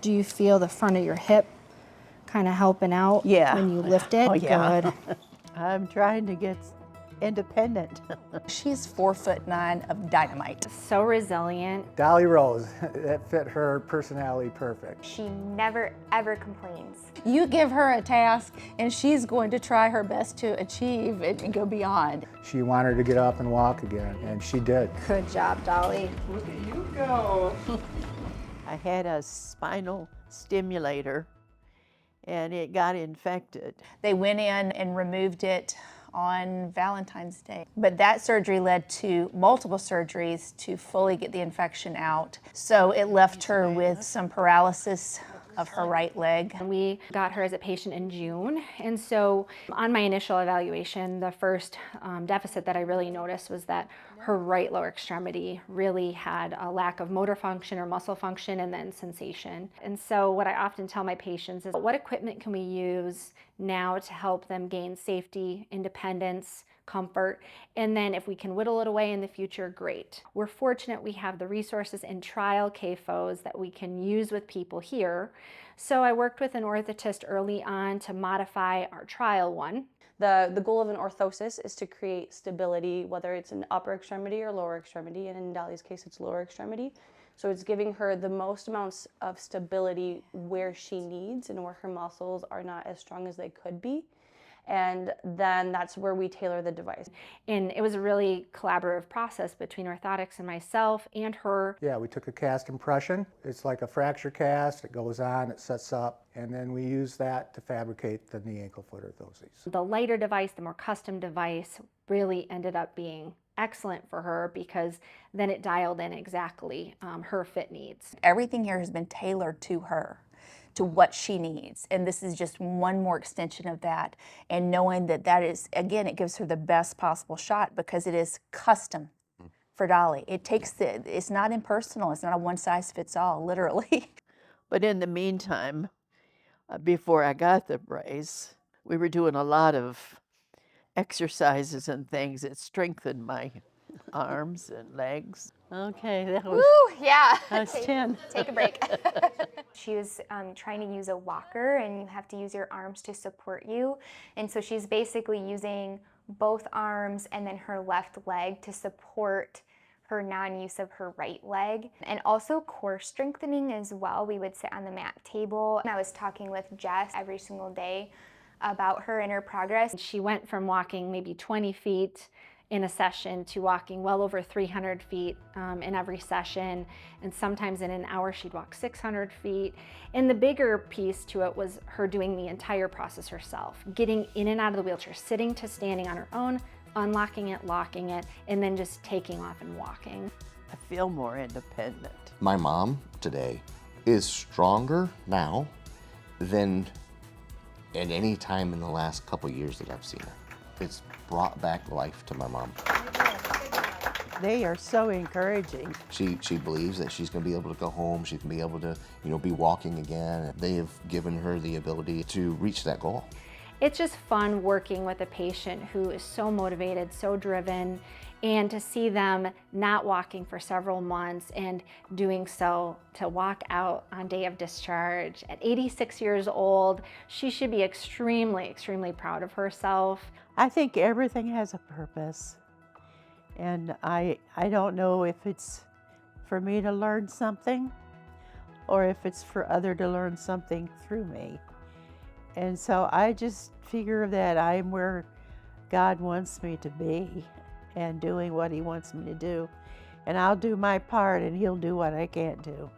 Do you feel the front of your hip kind of helping out when you lift it? Oh, yeah. Good. I'm trying to get independent. She's 4'9" of dynamite. So resilient. Dolly Rose, that fit her personality perfect. She never, ever complains. You give her a task and she's going to try her best to achieve it and go beyond. She wanted to get up and walk again, and she did. Good job, Dolly. Look at you go. I had a spinal stimulator and it got infected. They went in and removed it on Valentine's Day. But that surgery led to multiple surgeries to fully get the infection out. So it left her with some paralysis of her right leg. We got her as a patient in June, and so on my initial evaluation, the first deficit that I really noticed was that her right lower extremity really had a lack of motor function or muscle function and then sensation. And so what I often tell my patients is, what equipment can we use now to help them gain safety, independence, comfort, and then if we can whittle it away in the future, great. We're fortunate we have the resources and trial CAFOs that we can use with people here. So I worked with an orthotist early on to modify our trial one. The goal of an orthosis is to create stability, whether it's an upper extremity or lower extremity, and in Dolly's case it's lower extremity. So it's giving her the most amounts of stability where she needs and where her muscles are not as strong as they could be. And then that's where we tailor the device. And it was a really collaborative process between Orthotics and myself and her. Yeah, we took a cast impression. It's like a fracture cast. It goes on, it sets up, and then we use that to fabricate the knee ankle foot orthoses. The lighter device, the more custom device, really ended up being excellent for her because then it dialed in exactly her fit needs. Everything here has been tailored to her, to what she needs. And this is just one more extension of that. And knowing that that is, again, it gives her the best possible shot because it is custom for Dolly. It takes it's not impersonal. It's not a one size fits all, literally. But in the meantime, before I got the brace, we were doing a lot of exercises and things that strengthened my arms and legs. Okay, that was, Woo, yeah. that's 10. Take a break. She was trying to use a walker, and you have to use your arms to support you. And so she's basically using both arms and then her left leg to support her non-use of her right leg. And also core strengthening as well. We would sit on the mat table. And I was talking with Jess every single day about her and her progress. She went from walking maybe 20 feet in a session to walking well over 300 feet in every session. And sometimes in an hour she'd walk 600 feet. And the bigger piece to it was her doing the entire process herself, getting in and out of the wheelchair, sitting to standing on her own, unlocking it, locking it, and then just taking off and walking. I feel more independent. My mom today is stronger now than at any time in the last couple years that I've seen her. It's brought back life to my mom. They are so encouraging. She believes that she's going to be able to go home. She's going to be able to, be walking again. They have given her the ability to reach that goal. It's just fun working with a patient who is so motivated, so driven, and to see them not walking for several months and doing so to walk out on day of discharge. At 86 years old, she should be extremely, extremely proud of herself. I think everything has a purpose. And I don't know if it's for me to learn something or if it's for other to learn something through me. And so I just figure that I'm where God wants me to be and doing what He wants me to do. And I'll do my part and He'll do what I can't do.